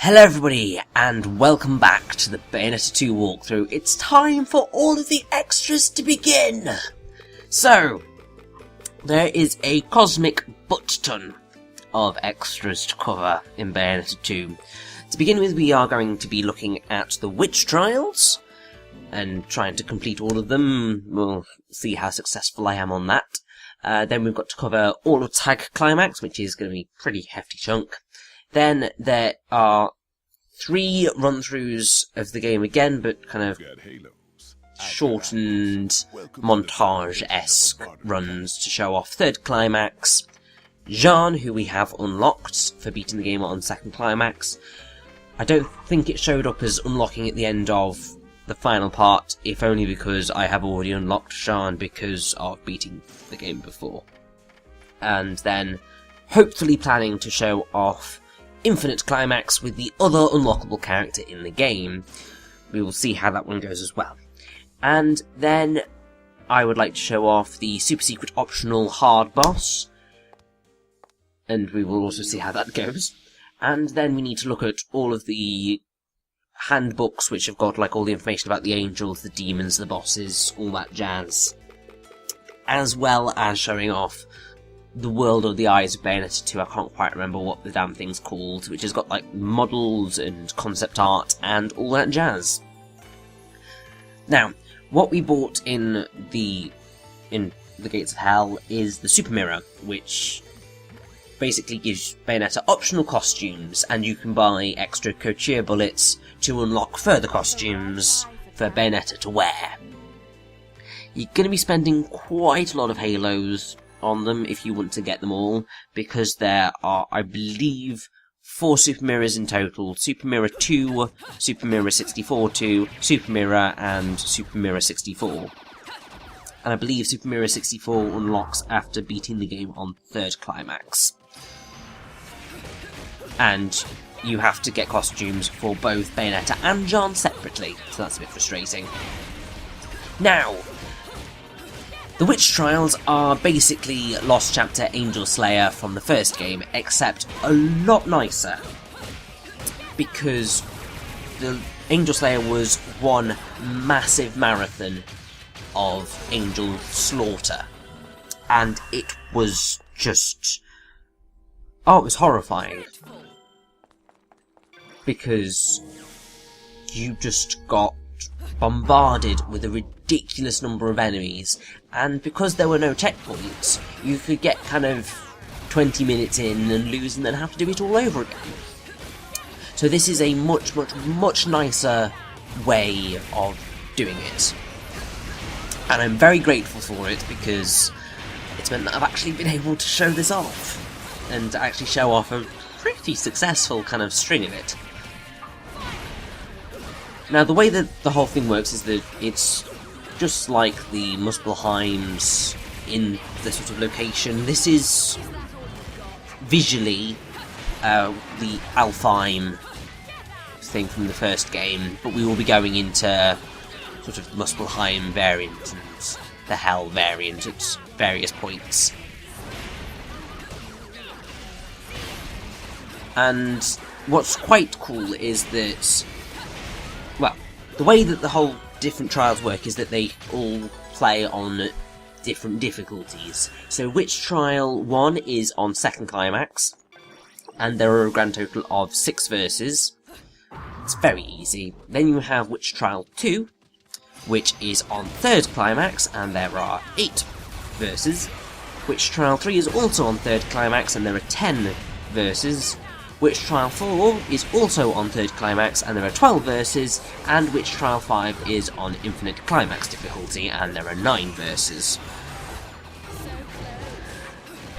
Hello everybody, and welcome back to the Bayonetta 2 walkthrough. It's time for all of the extras to begin! So, there is a cosmic butt-ton of extras to cover in Bayonetta 2. To begin with, we are going to be looking at the witch trials, and trying to complete all of them. We'll see how successful I am on that. Then we've got to cover all of Tag Climax, which is going to be a pretty hefty chunk. Then there are 3 run-throughs of the game again, but kind of shortened, montage-esque runs to show off third climax. Jeanne, who we have unlocked for beating the game on second climax. I don't think it showed up as unlocking at the end of the final part, if only because I have already unlocked Jeanne because of beating the game before. And then, hopefully planning to show off Infinite Climax with the other unlockable character in the game. We will see how that one goes as well. And then I would like to show off the super secret optional hard boss, and we will also see how that goes. And then we need to look at all of the handbooks which have got like all the information about the angels, the demons, the bosses, all that jazz, as well as showing off the World of the Eyes of Bayonetta 2, I can't quite remember what the damn thing's called, which has got like models and concept art and all that jazz. Now, what we bought in the Gates of Hell is the Super Mirror, which basically gives Bayonetta optional costumes, and you can buy extra couture bullets to unlock further costumes for Bayonetta to wear. You're going to be spending quite a lot of Halos on them if you want to get them all, because there are, I believe, 4 Super Mirrors in total. Super Mirror 2, Super Mirror 64-2, Super Mirror, and Super Mirror 64. And I believe Super Mirror 64 unlocks after beating the game on third climax. And you have to get costumes for both Bayonetta and Jeanne separately, so that's a bit frustrating. Now, the witch trials are basically Lost Chapter Angel Slayer from the first game, except a lot nicer, because the Angel Slayer was one massive marathon of angel slaughter, and it was just, it was horrifying, because you just got bombarded with a ridiculous number of enemies, and because there were no checkpoints, you could get kind of 20 minutes in and lose and then have to do it all over again. So this is a much nicer way of doing it, and I'm very grateful for it, because it's meant that I've actually been able to show this off, and actually show off a pretty successful kind of string of it. Now, the way that the whole thing works is that it's just like the Muspelheims in the sort of location. This is visually the Alfheim thing from the first game, but we will be going into sort of Muspelheim variant and the Hell variant at various points. And what's quite cool is that, well, the way that the whole different trials work is that they all play on different difficulties. So Witch Trial 1 is on second climax, and there are a grand total of 6 verses. It's very easy. Then you have Witch Trial 2, which is on third climax, and there are 8 verses. Witch Trial 3 is also on third climax, and there are 10 verses. Witch Trial 4 is also on third climax, and there are 12 verses, and Witch Trial 5 is on infinite climax difficulty, and there are 9 verses.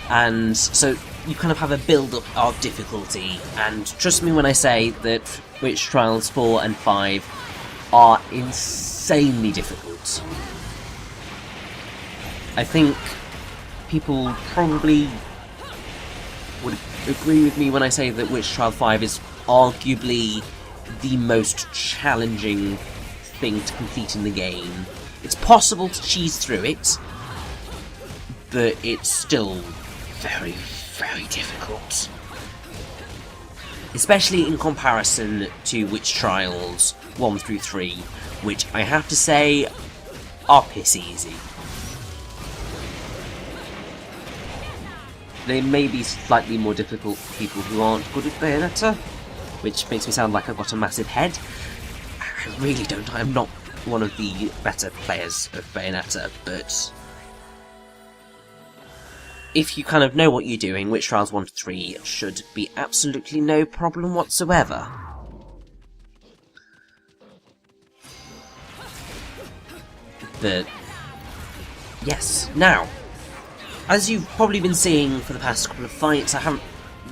And so you kind of have a build-up of difficulty, and trust me when I say that Witch Trials 4 and 5 are insanely difficult. I think people probably would agree with me when I say that Witch Trial 5 is arguably the most challenging thing to complete in the game. It's possible to cheese through it, but it's still very, very difficult. especially in comparison to Witch Trials 1 through 3, which I have to say are piss easy. They may be slightly more difficult for people who aren't good at Bayonetta, which makes me sound like I've got a massive head. I really don't. I'm not one of the better players of Bayonetta, but if you kind of know what you're doing, Witch Trials 1 to 3 should be absolutely no problem whatsoever. But yes, now, as you've probably been seeing for the past couple of fights, I haven't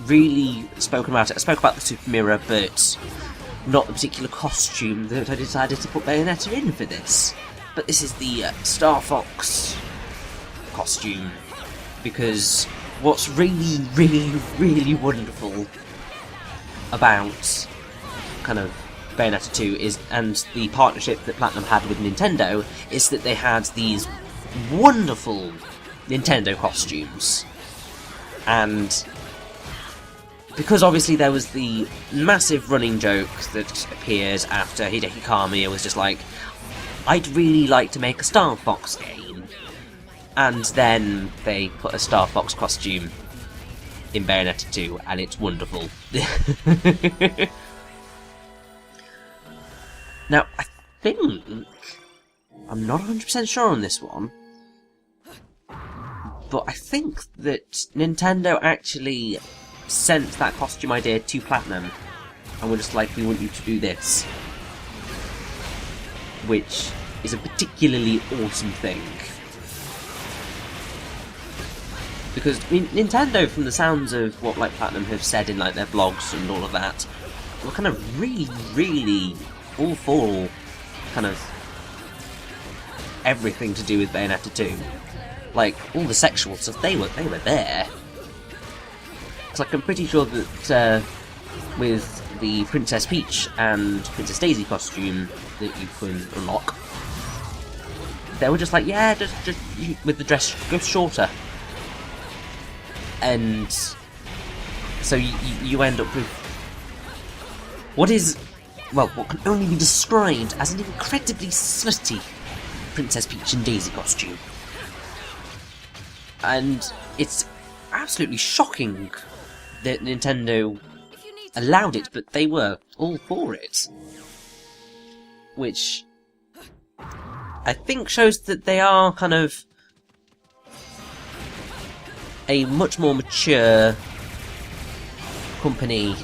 really spoken about it. I spoke about the super mirror, but not the particular costume that I decided to put Bayonetta in for this. But this is the Star Fox costume, because what's really, really, really wonderful about kind of Bayonetta 2 is, and the partnership that Platinum had with Nintendo, is that they had these wonderful Nintendo costumes. And because obviously there was the massive running joke that appeared after Hideki Kamiya was just like, I'd really like to make a Star Fox game. And then they put a Star Fox costume in Bayonetta 2, and it's wonderful. Now, I think, I'm not 100% sure on this one, but I think that Nintendo actually sent that costume idea to Platinum, and were just like, we want you to do this. Which is a particularly awesome thing. Because, I mean, Nintendo, from the sounds of what like Platinum have said in like their blogs and all of that, were kind of really, really all for kind of everything to do with Bayonetta 2. Like, all the sexual stuff, they were there. It's like, I'm pretty sure that with the Princess Peach and Princess Daisy costume that you can unlock, they were just like, yeah, just with the dress, go shorter. And so you end up with what is, well, what can only be described as an incredibly slutty Princess Peach and Daisy costume. And it's absolutely shocking that Nintendo allowed it, but they were all for it. Which I think shows that they are kind of a much more mature company,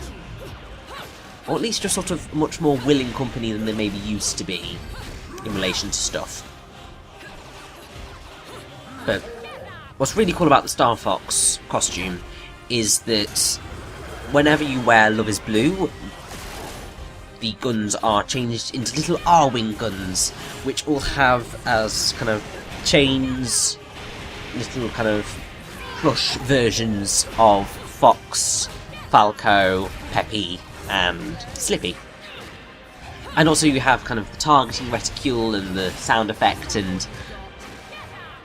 or at least just sort of much more willing company than they maybe used to be in relation to stuff. But what's really cool about the Star Fox costume is that whenever you wear Love is Blue, the guns are changed into little R-wing guns, which all have as kind of chains, little kind of plush versions of Fox, Falco, Peppy, and Slippy. And also you have kind of the targeting reticule and the sound effect, and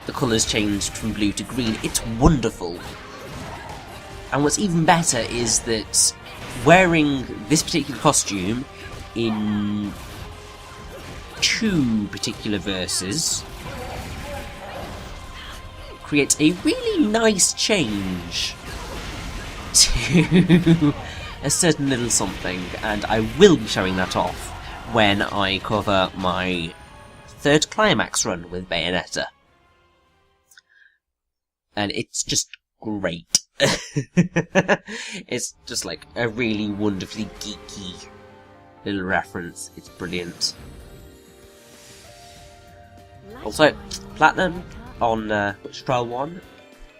the colours changed from blue to green. It's wonderful. And what's even better is that wearing this particular costume in 2 particular verses creates a really nice change to a certain little something, and I will be showing that off when I cover my 3rd Climax run with Bayonetta. And it's just great. It's just like a really wonderfully geeky little reference. It's brilliant. Also, Platinum on Witch Trial 1,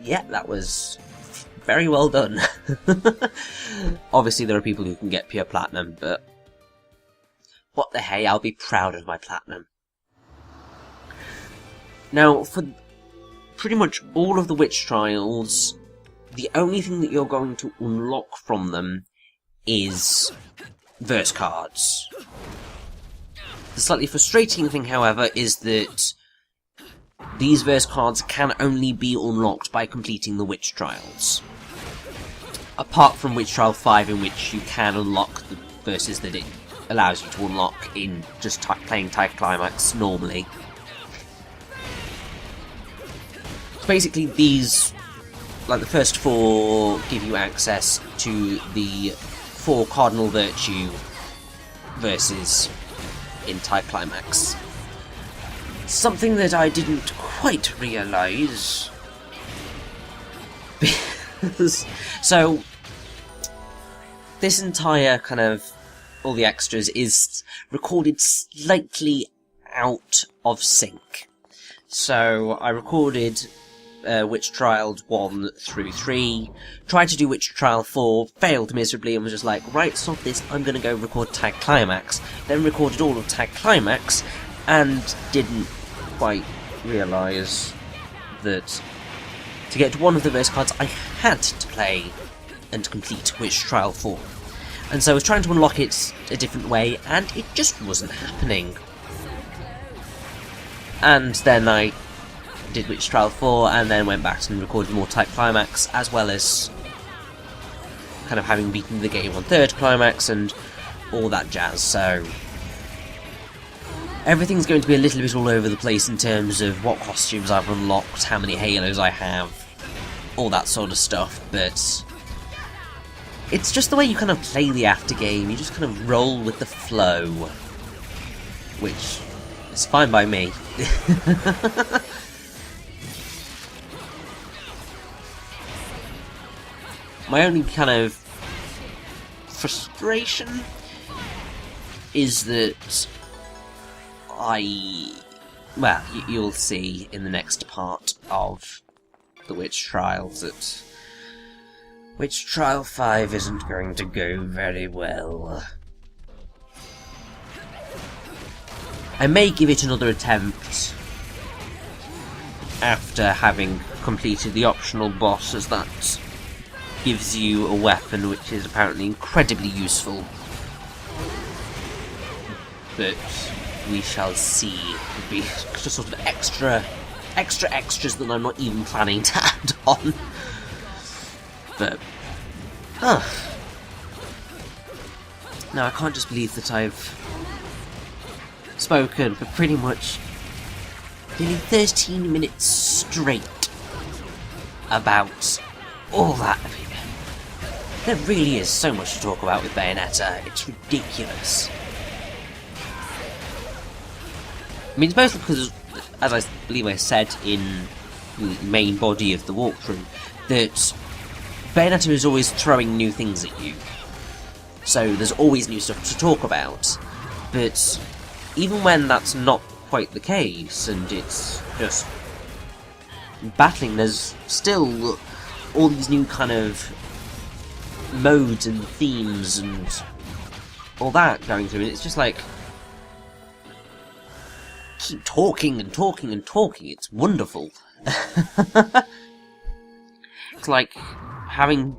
yeah, that was very well done. Obviously there are people who can get pure Platinum, but what the hey, I'll be proud of my Platinum. Now, for pretty much all of the Witch Trials, the only thing that you're going to unlock from them is verse cards. The slightly frustrating thing, however, is that these verse cards can only be unlocked by completing the Witch Trials. apart from Witch Trial 5, in which you can unlock the verses that it allows you to unlock in just playing Tiger Climax normally. So basically these, like the first 4, give you access to the 4 Cardinal Virtue verses in Tiger Climax. Something that I didn't quite realise. So, this entire kind of, all the extras is recorded slightly out of sync. So, I recorded Witch Trial 1 through 3, tried to do Witch Trial 4, failed miserably, and was just like, right, stop this, I'm gonna go record Tag Climax. Then recorded all of Tag Climax, and didn't quite realise that to get one of the verse cards I had to play and complete Witch Trial 4. And so I was trying to unlock it a different way, and it just wasn't happening. And then I did Witch Trial 4, and then went back and recorded more Type Climax, as well as kind of having beaten the game on 3rd Climax and all that jazz, so everything's going to be a little bit all over the place in terms of what costumes I've unlocked, how many halos I have, all that sort of stuff, but it's just the way you kind of play the aftergame, you just kind of roll with the flow, which is fine by me. My only kind of frustration is that well, you'll see in the next part of the Witch Trials that Witch Trial 5 isn't going to go very well. I may give it another attempt after having completed the optional boss, as that gives you a weapon which is apparently incredibly useful. But we shall see. It'll be just sort of extras that I'm not even planning to add on. But now I can't just believe that I've spoken for pretty much nearly 13 minutes straight about all that. There really is so much to talk about with Bayonetta. It's ridiculous. I mean, it's mostly because, as I believe I said in the main body of the walkthrough, that Bayonetta is always throwing new things at you. So there's always new stuff to talk about. But even when that's not quite the case, and it's just battling, there's still all these new kind of modes and themes and all that going through, and it's just like, keep talking and talking and talking, it's wonderful. It's like having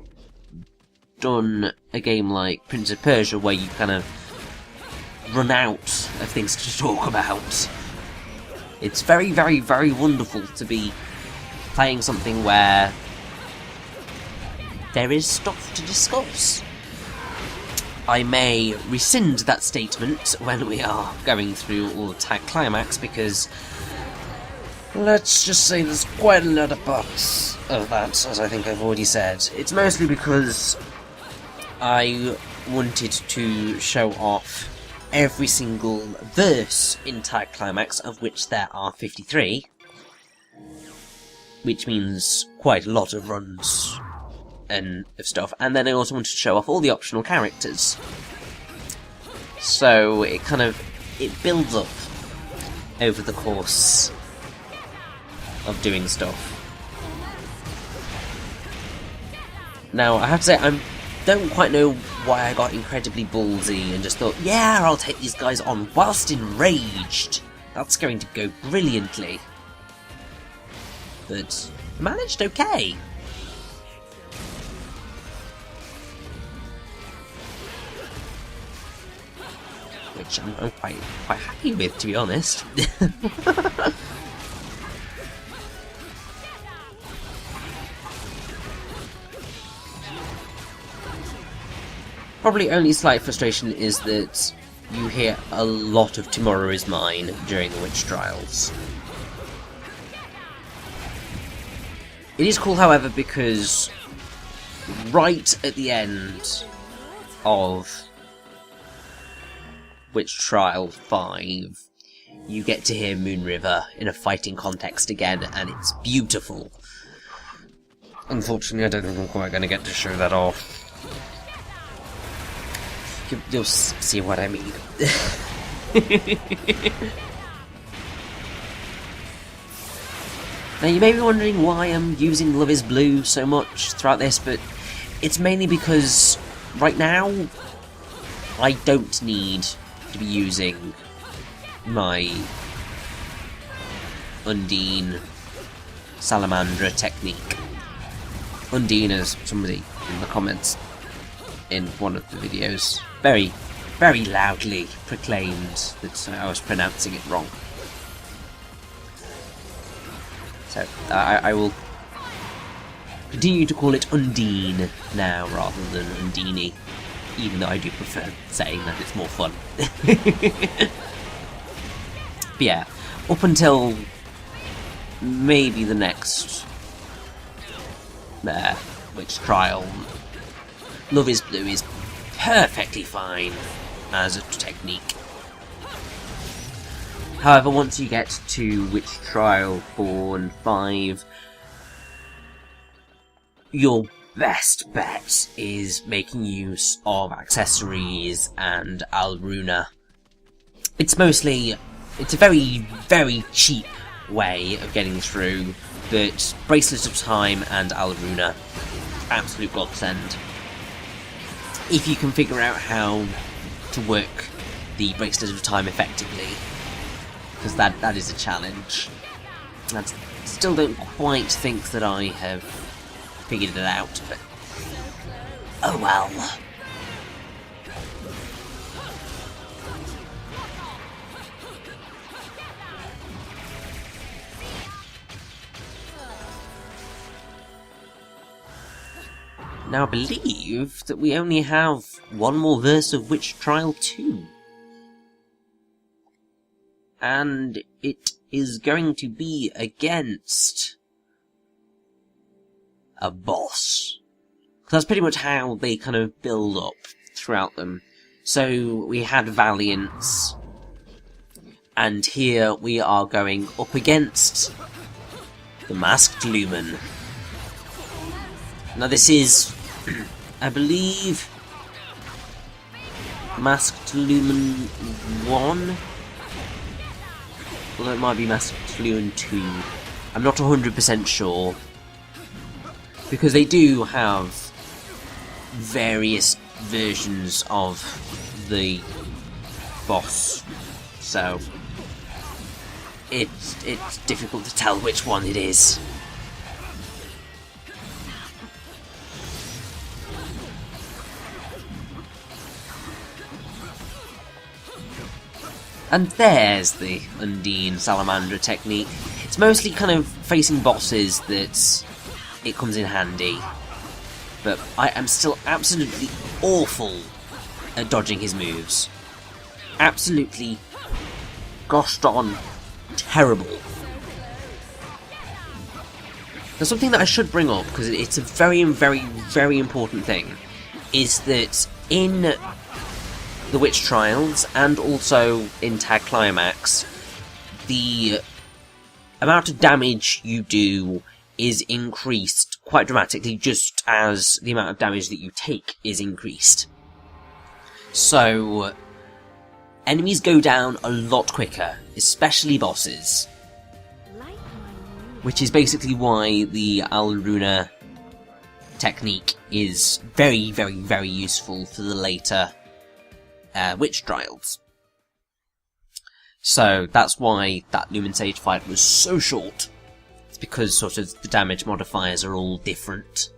done a game like Prince of Persia, where you kind of run out of things to talk about. It's very, very, very wonderful to be playing something where there is stuff to discuss. I may rescind that statement when we are going through all the Tag Climax, because let's just say there's quite a lot of parts of that, as I think I've already said. It's mostly because I wanted to show off every single verse in Tag Climax, of which there are 53, which means quite a lot of runs and of stuff, and then I also wanted to show off all the optional characters. So it builds up over the course of doing stuff. Now, I have to say, I don't quite know why I got incredibly ballsy and just thought, yeah, I'll take these guys on whilst enraged. That's going to go brilliantly. But managed okay. Which I'm quite happy with, to be honest. Probably only slight frustration is that you hear a lot of Tomorrow Is Mine during the witch trials. It is cool, however, because right at the end of Witch Trial 5, you get to hear Moon River in a fighting context again, and it's beautiful. Unfortunately, I don't think I'm quite going to get to show that off. You'll see what I mean. Now, you may be wondering why I'm using Love Is Blue so much throughout this, but it's mainly because right now I don't need to be using my Undine Salamandra technique. Undine, as somebody in the comments in one of the videos very, very loudly proclaimed that I was pronouncing it wrong. So, I will continue to call it Undine now rather than Undini, even though I do prefer saying that it's more fun. But yeah, up until maybe the next witch trial, Love Is Blue is perfectly fine as a technique. However, once you get to Witch Trial 4 and 5, your best bet is making use of accessories and Alruna. It's a very, very cheap way of getting through, but Bracelet of Time and Alruna, absolute godsend. If you can figure out how to work the Bracelet of Time effectively, because that is a challenge. I still don't quite think that I have figured it out, but oh well. Now I believe that we only have one more verse of Witch Trial 2. And it is going to be against a boss. That's pretty much how they kind of build up throughout them. So we had Valiance, and here we are going up against the Masked Lumen. Now this is, I believe, Masked Lumen 1? Although it might be Masked Lumen 2. I'm not 100% sure. Because they do have various versions of the boss. So it's difficult to tell which one it is. And there's the Undine Salamandra technique. It's mostly kind of facing bosses that it comes in handy. But I am still absolutely awful at dodging his moves. Absolutely, gosh darn, terrible. Now something that I should bring up, because it's a very, very, very important thing, is that in the Witch Trials, and also in Tag Climax, the amount of damage you do is increased quite dramatically, just as the amount of damage that you take is increased. So, enemies go down a lot quicker, especially bosses. Which is basically why the Alruna technique is very, very, very useful for the later Witch Trials. So that's why that Lumen Sage fight was so short. It's because sort of the damage modifiers are all different.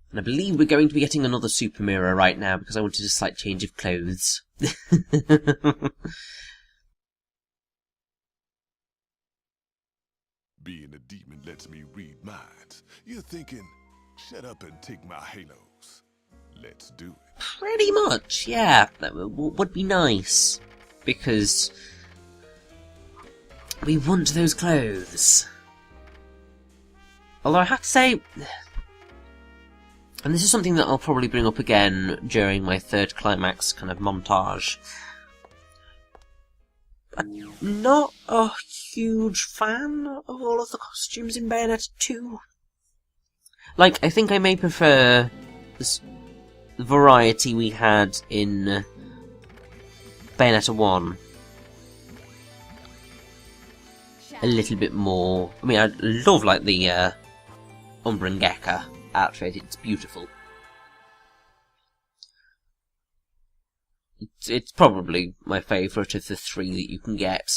And I believe we're going to be getting another super mirror right now because I wanted a slight change of clothes. Being a demon lets me read minds. You're thinking, shut up and take my halos. Let's do it. Pretty much, yeah. That would be nice. Because we want those clothes. Although I have to say, and this is something that I'll probably bring up again during my third climax kind of montage, I'm not a huge fan of all of the costumes in Bayonetta 2. Like, I think I may prefer this variety we had in Bayonetta 1 a little bit more. I mean, I love, like, the Umbran Gecko outfit. It's beautiful. It's probably my favourite of the three that you can get.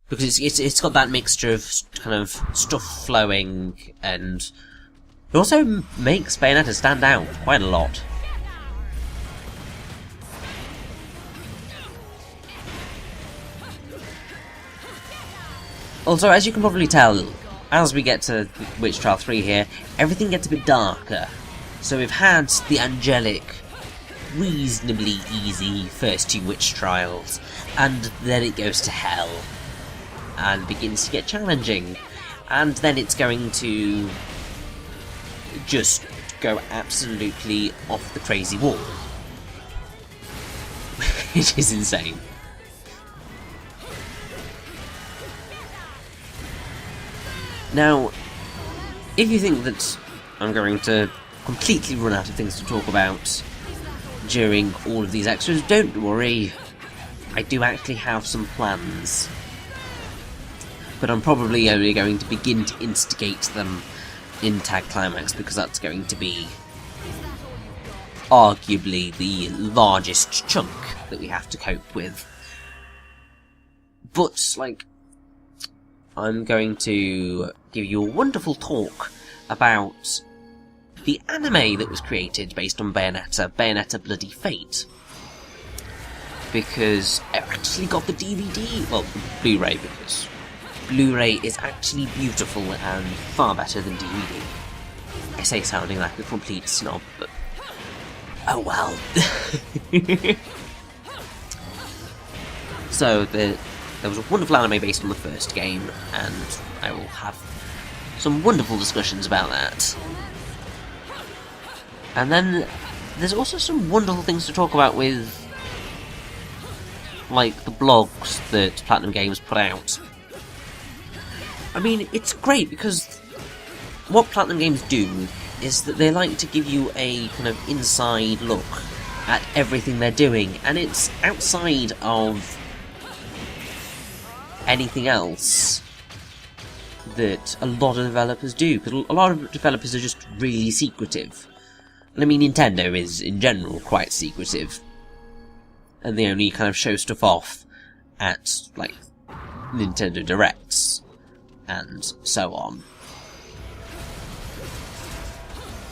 Because it's got that mixture of kind of stuff flowing, and it also makes Bayonetta stand out quite a lot. Also, as you can probably tell, as we get to Witch Trial 3 here, everything gets a bit darker. So we've had the angelic, reasonably easy first two Witch Trials, and then it goes to hell, and begins to get challenging, and then it's going to just go absolutely off the crazy wall. It is insane. Now, if you think that I'm going to completely run out of things to talk about during all of these extras, don't worry. I do actually have some plans. But I'm probably only going to begin to instigate them in Tag Climax, because that's going to be arguably the largest chunk that we have to cope with. But, like, I'm going to give you a wonderful talk about the anime that was created based on Bayonetta, Bayonetta Bloody Fate. Because I actually got the DVD, well, Blu-ray, because Blu-ray is actually beautiful and far better than DVD. I say sounding like a complete snob, but oh well. So there was a wonderful anime based on the first game, and I will have some wonderful discussions about that. And then there's also some wonderful things to talk about with, like, the blogs that Platinum Games put out. I mean, it's great because what Platinum Games do is that they like to give you a kind of inside look at everything they're doing, and it's outside of anything else that a lot of developers do, because a lot of developers are just really secretive. And I mean, Nintendo is, in general, quite secretive, and they only kind of show stuff off at, like, Nintendo Directs, and so on.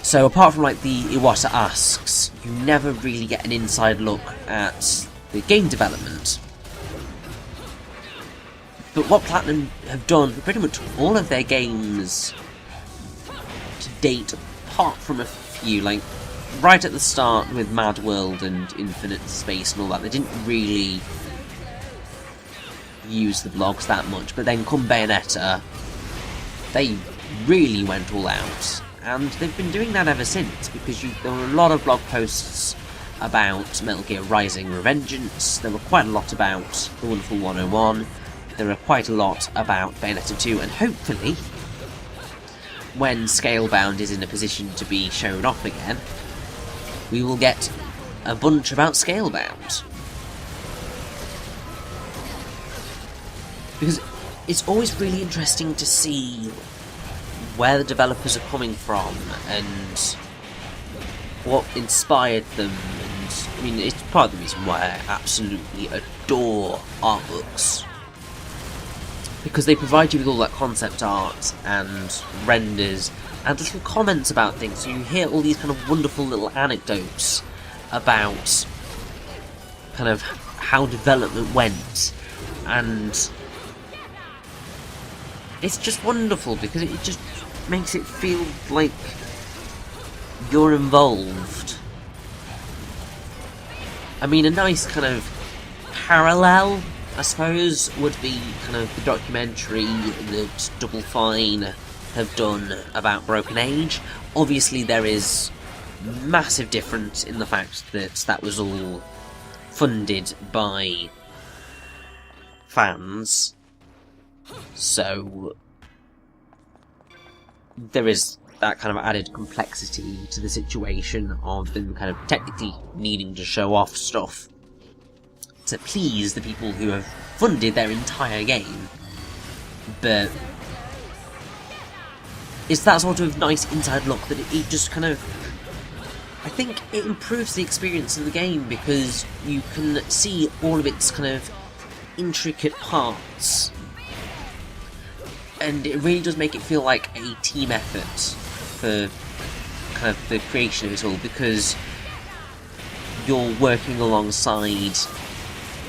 So apart from, like, the Iwata Asks, you never really get an inside look at the game development. But what Platinum have done for pretty much all of their games to date, apart from a few, like, right at the start with Mad World and Infinite Space and all that, they didn't really use the blogs that much, but then come Bayonetta, they really went all out, and they've been doing that ever since, because there were a lot of blog posts about Metal Gear Rising Revengeance, there were quite a lot about The Wonderful 101, there are quite a lot about Bayonetta 2, and hopefully, when Scalebound is in a position to be shown off again, we will get a bunch about Scalebound. Because it's always really interesting to see where the developers are coming from and what inspired them. And I mean, it's part of the reason why I absolutely adore art books, because they provide you with all that concept art and renders and little comments about things, so you hear all these kind of wonderful little anecdotes about kind of how development went, and it's just wonderful because it just makes it feel like you're involved. I mean, a nice kind of parallel, I suppose, would be kind of the documentary that Double Fine have done about Broken Age. Obviously, there is massive difference in the fact that that was all funded by fans, so there is that kind of added complexity to the situation of them kind of technically needing to show off stuff to please the people who have funded their entire game. But it's that sort of nice inside look that it just kind of, I think it improves the experience of the game because you can see all of its kind of intricate parts, and it really does make it feel like a team effort for kind of the creation of it all, because you're working alongside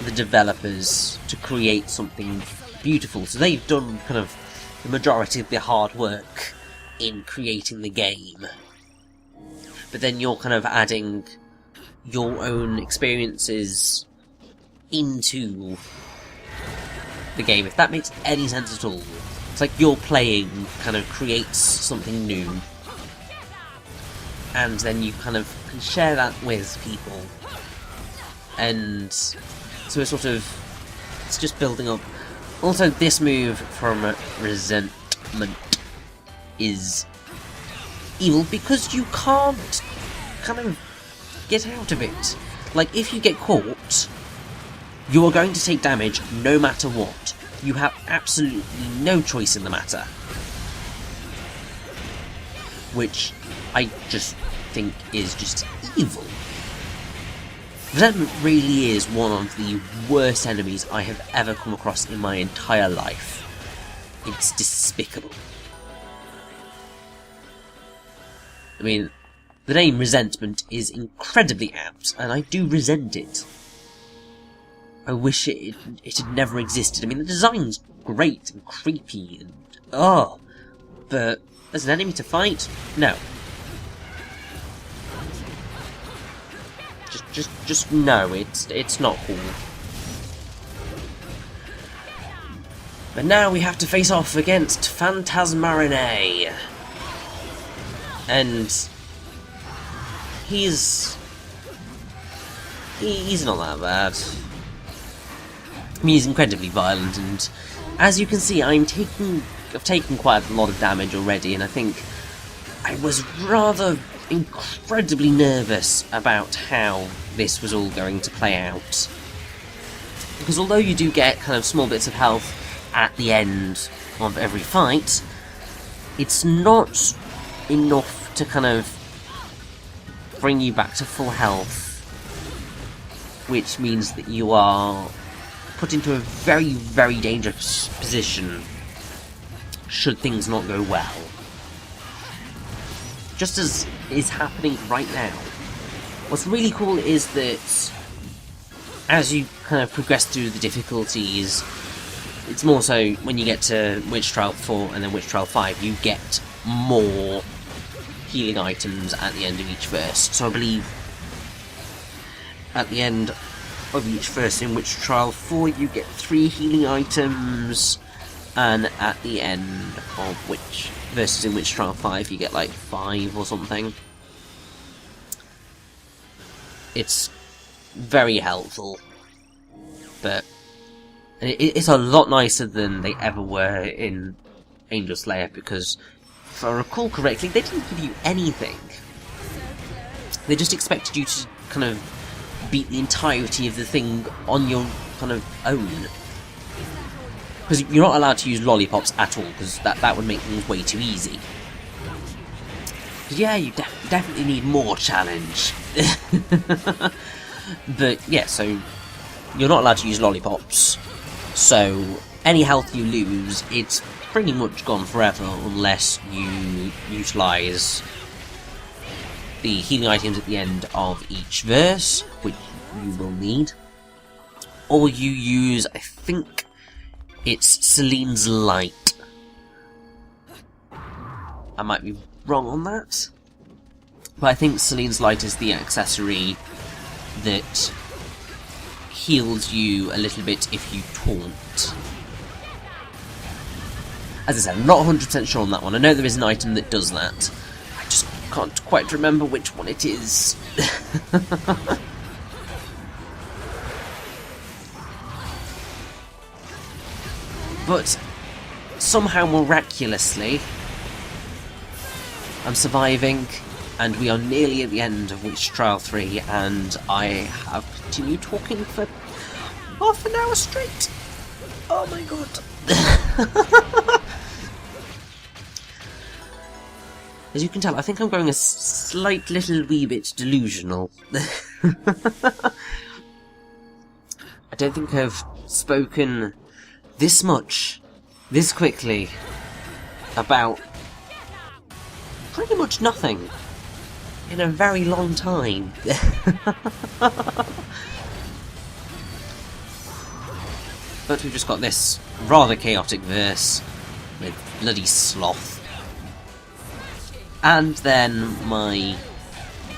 the developers to create something beautiful. So they've done kind of the majority of the hard work in creating the game, but then you're kind of adding your own experiences into the game, if that makes any sense at all. It's like your playing kind of creates something new, and then you kind of can share that with people, and so it's sort of, it's just building up. Also, this move from resentment is evil because you can't kind of get out of it. Like, if you get caught, you are going to take damage no matter what. You have absolutely no choice in the matter. Which I just think is just evil. Resentment really is one of the worst enemies I have ever come across in my entire life. It's despicable. I mean, the name Resentment is incredibly apt, and I do resent it. I wish it had never existed. I mean, the design's great and creepy and but as an enemy to fight, no. Just no. It's not cool. But now we have to face off against Phantasmarine, and he's not that bad. I mean, he's incredibly violent, and as you can see, I've taken quite a lot of damage already, and I think I was rather incredibly nervous about how this was all going to play out. Because although you do get kind of small bits of health at the end of every fight, it's not enough to kind of bring you back to full health, which means that you are put into a very, very dangerous position should things not go well. Just as is happening right now. What's really cool is that as you kind of progress through the difficulties, it's more so when you get to Witch Trial 4 and then Witch Trial 5, you get more healing items at the end of each verse. So I believe at the end of each verse in Witch Trial 4 you get 3 healing items, and at the end of Witch verses in Witch Trial 5 you get like 5 or something. It's very helpful, but it's a lot nicer than they ever were in Angel Slayer, because if I recall correctly, they didn't give you anything. They just expected you to kind of beat the entirety of the thing on your kind of own. Because you're not allowed to use lollipops at all, because that would make things way too easy. Because yeah, you definitely need more challenge. But yeah, so you're not allowed to use lollipops. So any health you lose, it's pretty much gone forever unless you utilise the healing items at the end of each verse, which you will need. Or you use, I think it's Celine's Light. I might be wrong on that. But I think Celine's Light is the accessory that heals you a little bit if you taunt. As I said, I'm not 100% sure on that one. I know there is an item that does that. I just can't quite remember which one it is. But somehow miraculously, I'm surviving, and we are nearly at the end of Witch Trial 3, and I have continued talking for half an hour straight. Oh my god. As you can tell, I think I'm going a slight little wee bit delusional. I don't think I've spoken this much, this quickly, about pretty much nothing in a very long time. But we've just got this rather chaotic verse with bloody sloth. And then my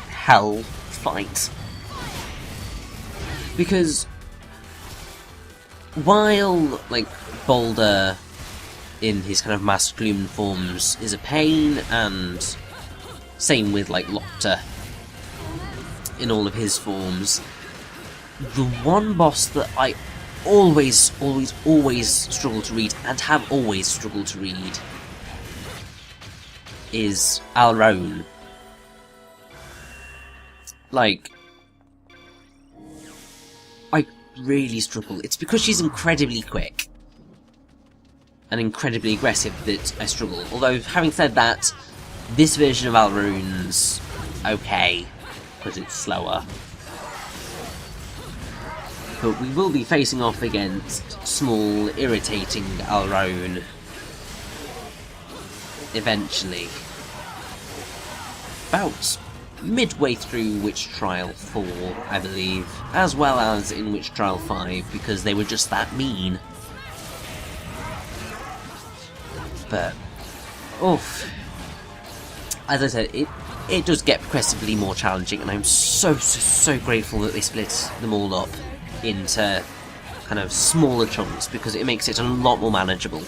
hell fight. Because while, like, Boulder in his kind of masculine forms is a pain, and same with, like, Lopter in all of his forms, the one boss that I always struggle to read, and have always struggled to read, is Alraune. Like, I really struggle. It's because she's incredibly quick and incredibly aggressive that I struggle. Although, having said that, this version of Alraune's okay, because it's slower. But we will be facing off against small, irritating Alraune eventually. About midway through Witch Trial 4, I believe, as well as in Witch Trial 5, because they were just that mean. But, oof. As I said, it does get progressively more challenging, and I'm so grateful that they split them all up into kind of smaller chunks, because it makes it a lot more manageable.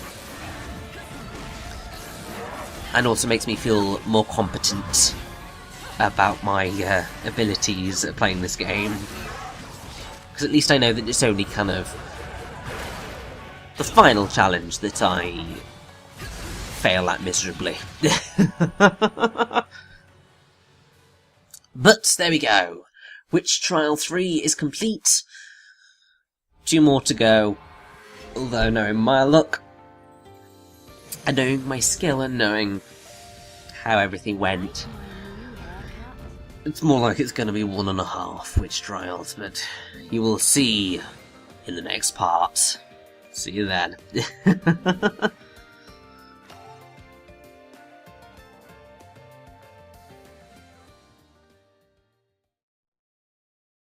And also makes me feel more competent about my abilities at playing this game. Because at least I know that it's only kind of the final challenge that I fail at miserably. But there we go. Witch Trial 3 is complete. 2 more to go. Although knowing my luck, and knowing my skill, and knowing how everything went, it's more like it's going to be 1.5 Witch Trials, but you will see in the next part. See you then.